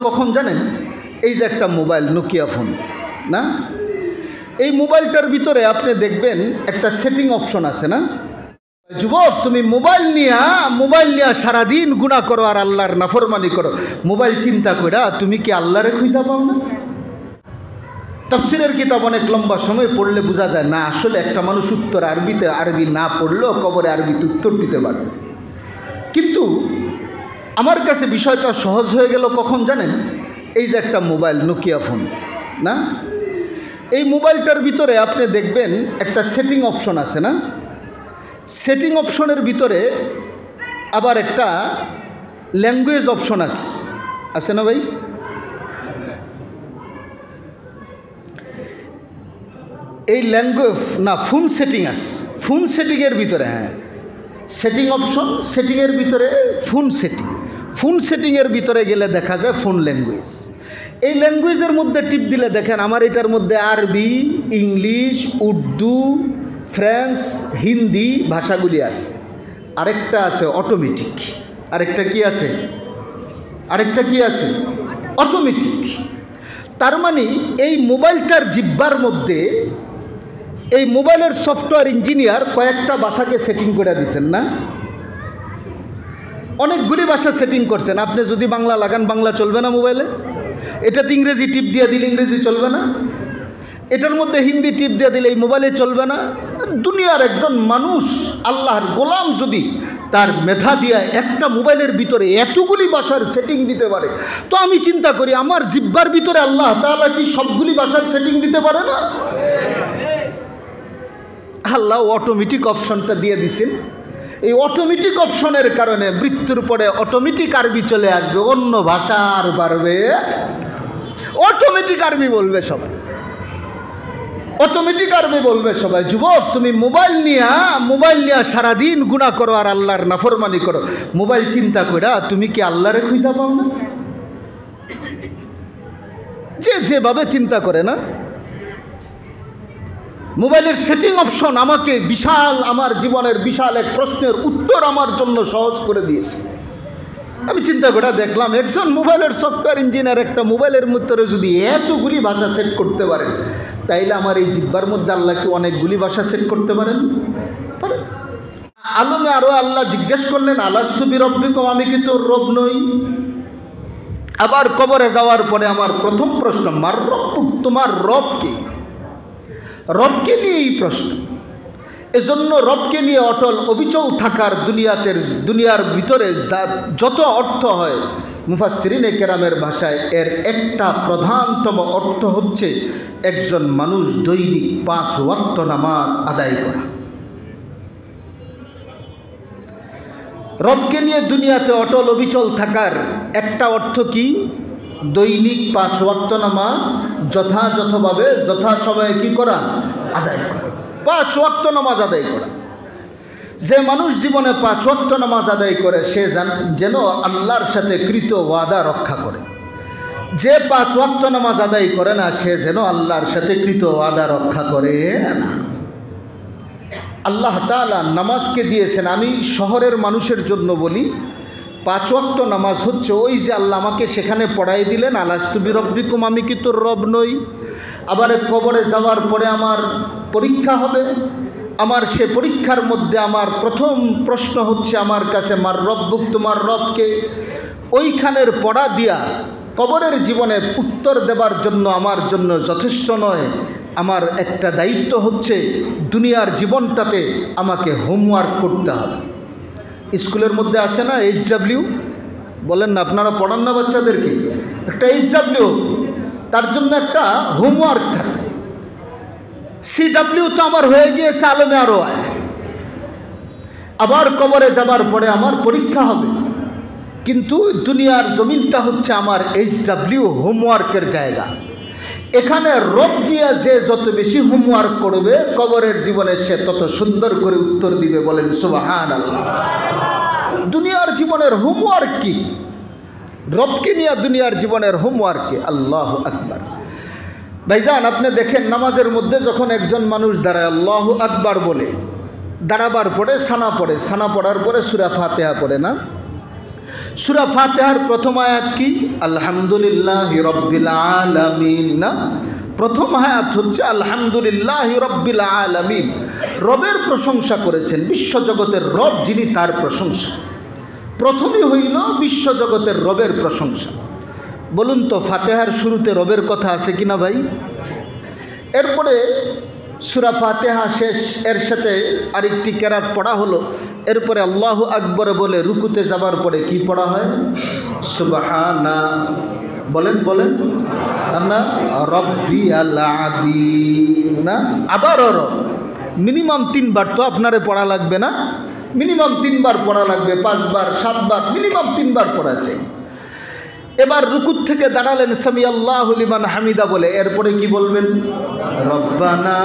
কখন জানেন? এই যে একটা মোবাইল, নোকিয়া ফোন না, এই মোবাইলটার ভিতরে আপনি দেখবেন একটা সেটিং অপশন আছে না। যুবক, তুমি মোবাইল নিয়া সারাদিন গুনাহ করো আর আল্লাহর নাফরমানি করো। মোবাইল চিন্তা কইরা তুমি কি আল্লাহরে খুঁজা পাও না? তাফসীরের কিতাব অনেক লম্বা সময় পড়লে বোঝা যায় না, আসলে একটা মানুষ উত্তর আরবিতে আরবি না পড়লেও কবরে আরবিতে উত্তর দিতে পারবে। কিন্তু আমার কাছে বিষয়টা সহজ হয়ে গেল কখন জানেন? এই যে একটা মোবাইল, নোকিয়া ফোন না, এই মোবাইলটার ভিতরে আপনি দেখবেন একটা সেটিং অপশন আছে না। সেটিং অপশনের ভিতরে আবার একটা ল্যাঙ্গুয়েজ অপশন আছে না ভাই? এই ল্যাঙ্গুয়েজ না, ফোন সেটিং আছে। ফোন সেটিংয়ের ভিতরে, হ্যাঁ, সেটিং অপশন, সেটিংয়ের ভিতরে ফোন সেটিংয়ের ভিতরে গেলে দেখা যায় ফোন ল্যাঙ্গুয়েজ। এই ল্যাঙ্গুয়েজের মধ্যে টিপ দিলে দেখেন আমার এটার মধ্যে আরবি, ইংলিশ, উর্দু, ফ্রেঞ্চ, হিন্দি ভাষাগুলি আছে। আরেকটা আছে অটোমেটিক। আরেকটা কি আছে? অটোমেটিক। তার মানে এই মোবাইলটার জিব্বার মধ্যে এই মোবাইলের সফটওয়্যার ইঞ্জিনিয়ার কয়েকটা ভাষাকে সেটিং করে দিয়েছেন না। অনেকগুলি ভাষা সেটিং করছেন। আপনি যদি বাংলা লাগান, বাংলা চলবে না মোবাইলে। এটাতে ইংরেজি টিপ দিয়ে দিলে ইংরেজি চলবে না। এটার মধ্যে হিন্দি টিপ দিয়ে দিলে এই মোবাইলে চলবে না। দুনিয়ার একজন মানুষ, আল্লাহর গোলাম, যদি তার মেধা দিয়ে একটা মোবাইলের ভিতরে এতগুলি ভাষার সেটিং দিতে পারে, তো আমি চিন্তা করি আমার জিব্বার ভিতরে আল্লাহ তাআলা কি সবগুলি ভাষার সেটিং দিতে পারে না? আল্লাহ অটোমেটিক অপশনটা দিয়ে দিছেন। এই অটোমেটিক অপশনের কারণে মৃত্যুর পরে অটোমেটিক আরবি চলে আসবে, অন্য ভাষা আর পারবে, অটোমেটিক আরবি বলবে সবাই, অটোমেটিক আরবি বলবে সবাই। যুবক, তুমি মোবাইল নিয়া সারাদিন গুনাহ করো আর আল্লাহর নাফরমানি করো। মোবাইল চিন্তা কইরা তুমি কি আল্লাহরে খুঁজা পাও না? যেভাবে চিন্তা করে না, মোবাইলের সেটিং অপশন আমাকে আমার জীবনের বিশাল এক প্রশ্নের উত্তর আমার জন্য সহজ করে দিয়েছে। আমি চিন্তা করে দেখলাম, একজন মোবাইলের সফটওয়্যার ইঞ্জিনিয়ার একটা মোবাইলের মধ্যে যদি এতগুলি ভাষা সেট করতে পারেন, তাইলে আমার এই জিব্বার মধ্যে আল্লাহ কি অনেকগুলি ভাষা সেট করতে পারেন? আলমে আরো আল্লাহ জিজ্ঞেস করলেন, আলাস্তু বিরব্বিকুম, আমি কি তোর রব নই? আবার কবরে যাওয়ার পরে আমার প্রথম প্রশ্ন, মার রব্বুক, তোমার রব কি? রবকে নিয়ে এই প্রশ্ন। এজন্য রবকে নিয়ে অটল অবিচল থাকার দুনিয়ার ভিতরে যত অর্থ হয়, মুফাসসিরিনে কেরামের ভাষায় এর একটা প্রধানতম অর্থ হচ্ছে একজন মানুষ দৈনিক 5 ওয়াক্ত নামাজ আদায় করা। রবকে নিয়ে দুনিয়াতে অটল অবিচল থাকার একটা অর্থ কি? দৈনিক 5 ওয়াক্ত নামাজ যথাযথভাবে যথাসময়ে কি করা? আদায় করা। 5 ওয়াক্ত নামাজ আদায় করা। যে মানুষ জীবনে 5 ওয়াক্ত নামাজ আদায় করে সে যেন আল্লাহর সাথে কৃত ওয়াদা রক্ষা করে। যে 5 ওয়াক্ত নামাজ আদায় করে না সে যেন আল্লাহর সাথে কৃত ওয়াদা রক্ষা করে না। আল্লাহ তাআলা নামাজকে দিয়েছেন, আমি শহরের মানুষের জন্য বলি, 5 ওয়াক্ত নামাজ হচ্ছে ওই যে আল্লাহ আমাকে সেখানে পড়াই দিলেন, আলাস্তু বিরব্বিকুম, আমি কি তোর রব নই? আবার কবরে যাওয়ার পরে আমার পরীক্ষা হবে, আমার সে পরীক্ষার মধ্যে আমার প্রথম প্রশ্ন হচ্ছে আমার কাছে, মার রব্বুক, তোমার রবকে? ওইখানের পড়া দিয়া কবরের জীবনে উত্তর দেবার জন্য আমার জন্য যথেষ্ট নয়। আমার একটা দায়িত্ব হচ্ছে দুনিয়ার জীবনটাতে আমাকে হোমওয়ার্ক করতে হবে। স্কুলের মধ্যে আসে না HW, বলেন না, আপনারা পড়ান না বাচ্চাদেরকে? একটা HW, তার জন্য একটা হোমওয়ার্ক থাকে। CW তো আমার হয়ে গিয়েছে আলমে আরো। আবার কবরে যাবার পরে আমার পরীক্ষা হবে, কিন্তু দুনিয়ার জমিনটা হচ্ছে আমার HW হোমওয়ার্কের জায়গা। এখানে রব দিয়ে যে যত বেশি হোমওয়ার্ক করবে কবরের জীবনে সে তত সুন্দর করে উত্তর দিবে। বলেন সুবহানাল্লাহ। দুনিয়ার জীবনের হোমওয়ার্ক কি? রবকে নিয়ে দুনিয়ার জীবনের হোমওয়ার্ক কি? আল্লাহু আকবার। ভাইজান, আপনি দেখেন নামাজের মধ্যে যখন একজন মানুষ দাঁড়ায় আল্লাহু আকবার বলে, দাঁড়াবার পরে সানা পড়ে, সানা পড়ার পরে সূরা ফাতিহা পড়ে না, সূরা ফাতিহার প্রথম আয়াত কি? আলহামদুলিল্লাহি রাব্বিল আলামিন না? প্রথম আয়াত হচ্ছে আলহামদুলিল্লাহি রাব্বিল আলামিন। রবের প্রশংসা করেছেন, বিশ্বজগতের রব যিনি তার প্রশংসা। প্রথমই হইল বিশ্বজগতের রবের প্রশংসা। বলুন তো ফাতিহার শুরুতে রবের কথা আছে কিনা ভাই? এরপরে সূরা ফাতিহা শেষ, এর সাথে আরেকটি কেরাত পড়া হলো। এরপরে আল্লাহু আকবার বলে রুকুতে যাবার পরে কি পড়া হয়? সুবহানা, বলেন বলেন না, রব্বিয়াল আযীম না? আবারও রব। মিনিমাম 3 বার তো আপনারে পড়া লাগবে না? মিনিমাম 3 বার পড়া লাগবে, 5 বার 7 বার মিনিমাম 3 বার পড়া চাই। এবার রুকুত থেকে দাঁড়ালেন সামি আল্লাহু লিমান হামিদা বলে, এরপরে কি বলবেন? রব্বানা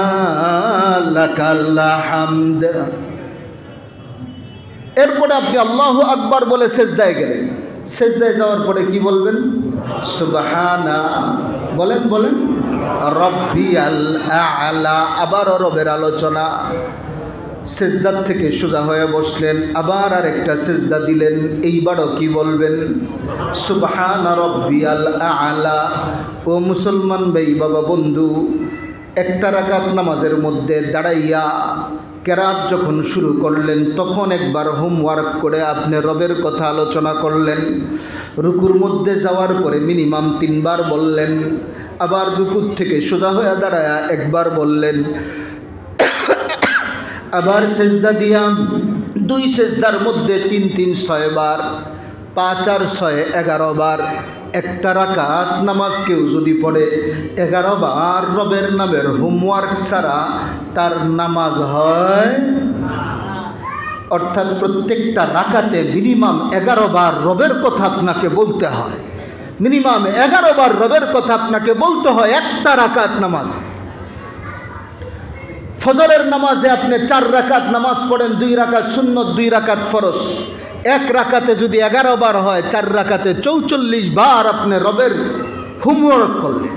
লাকাল হামদ। এরপরে আপনি আল্লাহু আকবার বলে সেজদায় গেলেন। সেজদায় যাওয়ার পরে কি বলবেন? সুবহানা, বলেন বলেন, রব্বিয়াল আ'লা। আবারও রবের আলোচনা। সেজদার থেকে সোজা হয়ে বসলেন, আবার আরেকটা সেজদা দিলেন, এইবারও কি বলবেন? সুবহানা রব্বিয়াল আ'লা। ও মুসলমান ভাই বাবা বন্ধু, একটা রাকাত নামাজের মধ্যে দাঁড়াইয়া কেরাত যখন শুরু করলেন তখন একবার হোমওয়ার্ক করে আপনি রবের কথা আলোচনা করলেন। রুকুর মধ্যে যাওয়ার পরে মিনিমাম 3 বার বললেন, আবার রুকুর থেকে সোজা হয়ে দাঁড়ায়া একবার বললেন, আবার সেজদা দিয়া 2 সেজদার মধ্যে 3 3 6 বার, 5 আর 6 11 বার। একটা রাকাত নামাজ কেউ যদি পড়ে 11 বার রবের নামের হোমওয়ার্ক ছাড়া তার নামাজ হয়। অর্থাৎ প্রত্যেকটা রাকাতে মিনিমাম 11 বার রবের কথা আপনাকে বলতে হয়। মিনিমাম 11 বার রবের কথা আপনাকে বলতে হয় একটা রাকাত নামাজ। ফজরের নামাজে আপনি 4 রাকাত নামাজ পড়েন, 2 রাকাত সুন্নত, 2 রাকাত ফরজ। এক রাকাতে যদি 11 বার হয়, 4 রাকাতে 44 বার আপনি রবের হোমওয়ার্ক করলেন।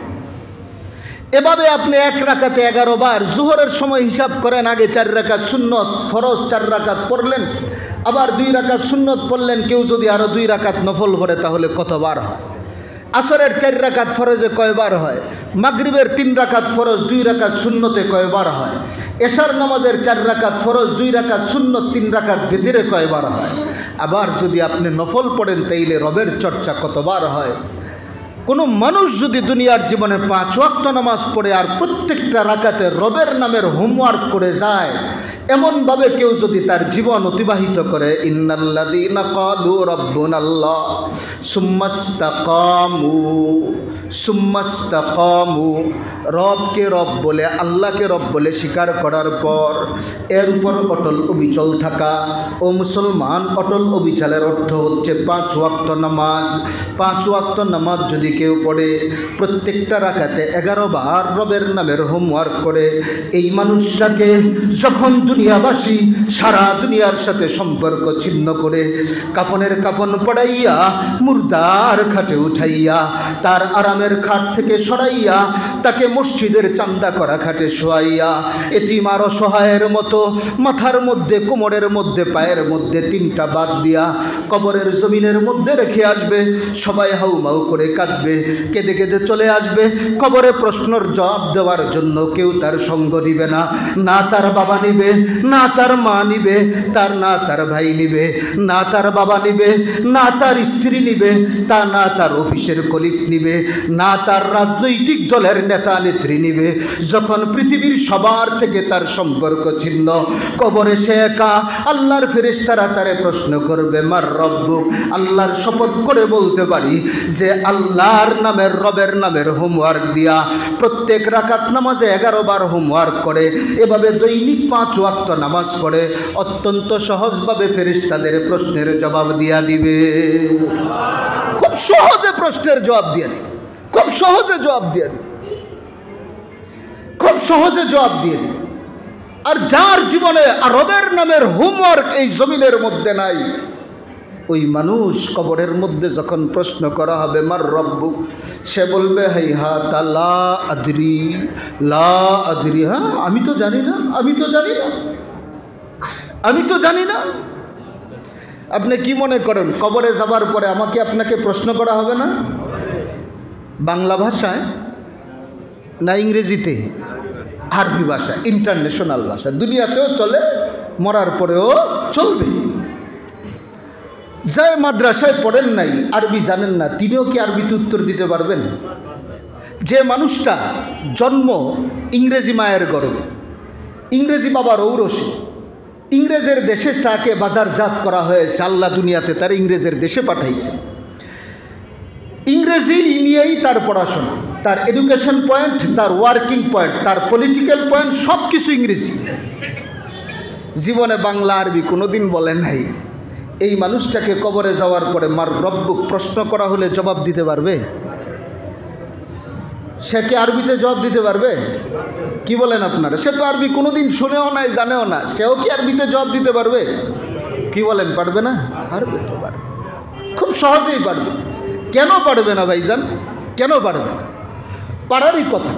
এভাবে আপনি এক রাকাতে 11 বার, জোহরের সময় হিসাব করেন, আগে 4 রাকাত সুন্নত, ফরজ 4 রাকাত পড়লেন, আবার 2 রাকাত সুন্নত পড়লেন। কেউ যদি আরও 2 রাকাত নফল পড়ে তাহলে কতবার হয়? আসরের 4 রাকাত ফরজে কয়বার হয়? মাগরিবের 3 রাকাত ফরজ, 2 রাকাত সুন্নতে কয়বার হয়? এশার নামাজের 4 রাকাত ফরজ, 2 রাকাত সুন্নত, 3 রাকাত ভিতরে কয়বার হয়? আবার যদি আপনি নফল পড়েন তাইলে রবের চর্চা কতবার হয়? কোনো মানুষ যদি দুনিয়ার জীবনে 5 ওয়াক্ত নামাজ পড়ে আর প্রত্যেকটা রাকাতে রবের নামের হোমওয়ার্ক করে যায়, এমনভাবে কেউ যদি তার জীবন অতিবাহিত করে, ইন্নাল্লাযীনা ক্বালু রাব্বুনাল্লাহ সুম্মাস্তাকামু, রবকে রব বলে, আল্লাহকে রব বলে স্বীকার করার পর এর উপর অটল অবিচল থাকা। ও মুসলমান, অটল অবিচলের অর্থ হচ্ছে 5 ওয়াক্ত নামাজ। 5 ওয়াক্ত নামাজ যদি কেউ পড়ে, প্রত্যেকটা রাকাতে 11 বার রবের নামের হোমওয়ার্ক করে, এই মানুষটাকে যখন দুনিয়াবাসী সারা দুনিয়ার সাথে সম্পর্ক ছিন্ন করে কাফনের কাফন পড়াইয়া মুর্দার খাটে উঠাইয়া তার আরামের খাট থেকে সরাইয়া তাকে মসজিদের চান্দা করা খাটে শোয়াইয়া এতিম আর অসহায়ের মতো মাথার মধ্যে, কোমরের মধ্যে, পায়ের মধ্যে 3টা বাদ দিয়া কবরের জমিনের মধ্যে রেখে আসবে। সবাই হাউমাউ করে কাঁদবে, কেঁদে কেঁদে চলে আসবে। কবরে প্রশ্নের জবাব দেওয়ার জন্য কেউ তার সঙ্গ নিবে না, না তার বাবা নিবে, না তার মা নিবে, না তার ভাই নিবে, না তার বাবা নিবে, না তার স্ত্রী নিবে, না তার অফিসের কলিগ নিবে, না তার রাজনৈতিক দলের নেতা নেত্রী নিবে। যখন পৃথিবীর সবার থেকে তার সম্পর্ক ছিন্ন, কবরে সে একা। আল্লাহর ফেরেশতারা তারে প্রশ্ন করবে, মার রব্বুক। আল্লাহর শপথ করে বলতে পারি যে আল্লাহর নামের, রবের নামের হোমওয়ার্ক দিয়া প্রত্যেক রাকাত নামাজে 11 বার হোমওয়ার্ক করে, এভাবে দৈনিক 5 ওয়াক্ত নামাজ পড়ে, অত্যন্ত সহজভাবে ফেরেশতাদের প্রশ্নের জবাব দিয়া দিবে। খুব সহজে প্রশ্নের জবাব দিয়ে দিবে, খুব সহজে জবাব দিয়ে দিবে, খুব সহজে জবাব দিয়ে দিবে। আর যার জীবনে রবের নামের হোমওয়ার্ক এই জমিনের মধ্যে নাই, ওই মানুষ কবরের মধ্যে যখন প্রশ্ন করা হবে মার রব্বুক, সে বলবে হাইহাত লা আদরি, লা আদরি। হ্যাঁ, আমি তো জানি না, আমি তো জানি না, আমি তো জানি না। আপনি কি মনে করেন কবরে যাবার পরে আমাকে আপনাকে প্রশ্ন করা হবে না? বাংলা ভাষায় না ইংরেজিতে? আরবি ভাষা, ইন্টারন্যাশনাল ভাষা, দুনিয়াতেও চলে, মরার পরেও চলবে। যে মাদ্রাসায় পড়েন নাই, আরবি জানেন না, তিনিও কি আরবিতে উত্তর দিতে পারবেন? যে মানুষটা জন্ম ইংরেজি মায়ের গর্ভে, ইংরেজি বাবার ঔরসে, ইংরেজের দেশে তাকে বাজারজাত করা হয়েছে, আল্লাহ দুনিয়াতে তার ইংরেজের দেশে পাঠাইছে, ইংরেজি নিয়েই তার পড়াশোনা, তার এডুকেশন পয়েন্ট, তার ওয়ার্কিং পয়েন্ট, তার পলিটিক্যাল পয়েন্ট সব কিছু ইংরেজি। জীবনে বাংলা আরবি কোনোদিন বলেন নাই। এই মানুষটাকে কবরে যাওয়ার পরে মার রব্বুক প্রশ্ন করা হলে জবাব দিতে পারবে? সে কি আরবিতে জবাব দিতে পারবে? কি বলেন আপনারা? সে তো আরবি কোনোদিন শুনেও নাই, জানেও না, সেও কি আরবিতে জবাব দিতে পারবে? কি বলেন, পারবে না? পারবে তো, পারবে, খুব সহজেই পারবে। কেন পারবে না ভাইজান? কেন পারবে না? পারারই কথা।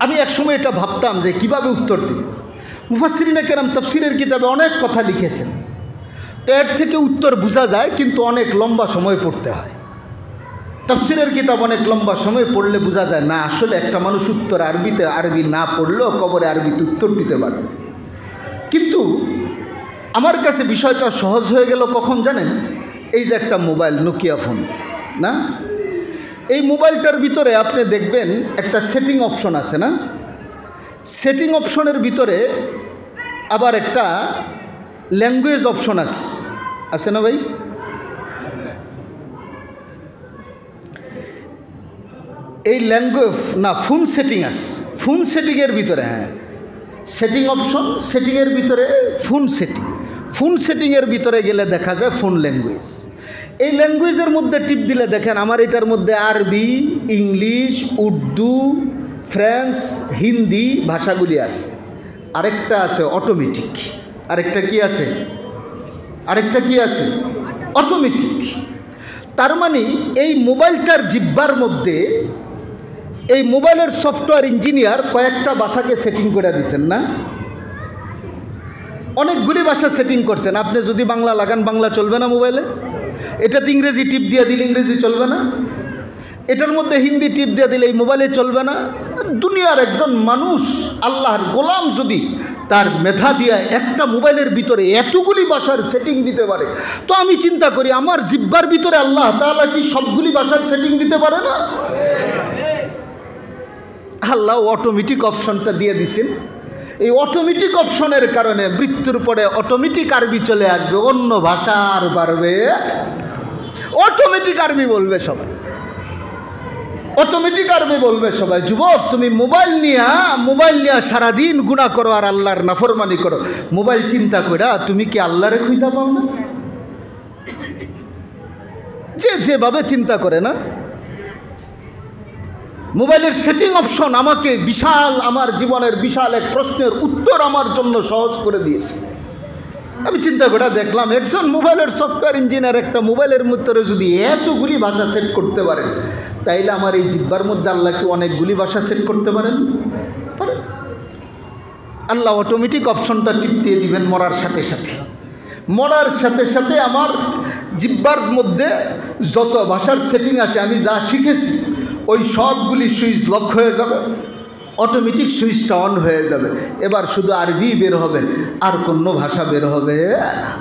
আমি একসময় এটা ভাবতাম যে কিভাবে উত্তর দিবে। মুফাসসিরিনে কেরাম তাফসীরের কিতাবে অনেক কথা লিখেছেন, এর থেকে উত্তর বোঝা যায়, কিন্তু অনেক লম্বা সময় পড়তে হয়। তাফসীরের কিতাব অনেক লম্বা সময় পড়লে বোঝা যায় না আসলে একটা মানুষ উত্তর আরবিতে, আরবি না পড়লেও কবরে আরবিতে উত্তর দিতে পারবে। কিন্তু আমার কাছে বিষয়টা সহজ হয়ে গেল কখন জানেন? এই যে একটা মোবাইল, নোকিয়া ফোন না, এই মোবাইলটার ভিতরে আপনি দেখবেন একটা সেটিং অপশন আছে না? সেটিং অপশনের ভিতরে আবার একটা ল্যাঙ্গুয়েজ অপশন আছে না ভাই? এই ল্যাঙ্গুয়েজ না, ফোন সেটিং আছে, ফোন সেটিংয়ের ভিতরে, হ্যাঁ, সেটিং অপশন, সেটিংয়ের ভিতরে ফোন সেটিং, ফোন সেটিংয়ের ভিতরে গেলে দেখা যায় ফোন ল্যাঙ্গুয়েজ। এই ল্যাঙ্গুয়েজের মধ্যে টিপ দিলে দেখেন আমার এটার মধ্যে আরবি, ইংলিশ, উর্দু, ফ্রেঞ্চ, হিন্দি ভাষাগুলি আছে। আরেকটা আছে অটোমেটিক। আরেকটা কি আছে? আরেকটা কি আছে? অটোমেটিক। তার মানে এই মোবাইলটার জিহ্বার মধ্যে এই মোবাইলের সফটওয়্যার ইঞ্জিনিয়ার কয়েকটা ভাষাকে সেটিং করে দিয়েছেন না? অনেকগুলি ভাষা সেটিং করছেন। আপনি যদি বাংলা লাগান, বাংলা চলবে না মোবাইলে। এটাতে ইংরেজি টিপ দিয়ে দিলে ইংরেজি চলবে না। এটার মধ্যে হিন্দি টিপ দিয়ে দিলে এই মোবাইলে চলবে না। দুনিয়ার একজন মানুষ, আল্লাহর গোলাম, যদি তার মেধা দিয়ে একটা মোবাইলের ভিতরে এতগুলি ভাষার সেটিং দিতে পারে, তো আমি চিন্তা করি আমার জিহ্বার ভিতরে আল্লাহ তাআলা কি সবগুলি ভাষার সেটিং দিতে পারে না? আল্লাহ অটোমেটিক অপশনটা দিয়ে দিছেন। এই অটোমেটিক অপশনের কারণে মৃত্যুর পরে অটোমেটিক আরবি চলে আসবে, অন্য ভাষা আর পারবে, অটোমেটিক আরবি বলবে সবাই, অটোমেটিক আরবি বলবে সবাই। যুবক, তুমি মোবাইল নিয়ে সারাদিন গুনাহ করো আর আল্লাহর নাফরমানি করো। মোবাইল চিন্তা কইরা তুমি কি আল্লাহরে খুঁজা পাও না? যেভাবে চিন্তা করে না, মোবাইলের সেটিং অপশন আমাকে বিশাল, আমার জীবনের বিশাল এক প্রশ্নের উত্তর আমার জন্য সহজ করে দিয়েছে। আমি চিন্তা করে দেখলাম একজন মোবাইলের সফটওয়্যার ইঞ্জিনিয়ার একটা মোবাইলের মধ্যে যদি এতগুলি ভাষা সেট করতে পারেন, তাইলে আমার এই জিহ্বার মধ্যে আল্লাহ কি অনেকগুলি ভাষা সেট করতে পারেন? পারেন। আল্লাহ অটোমেটিক অপশনটা টিপ দিয়ে দিবেন মরার সাথে সাথে। মরার সাথে সাথে আমার জিহ্বার মধ্যে যত ভাষার সেটিং আছে, আমি যা শিখেছি, ওই সবগুলি সুইচ লক হয়ে যাবে, অটোমেটিক সুইচটা অন হয়ে যাবে। এবার শুধু আরবি বের হবে, আর কোনো ভাষা বের হবে না।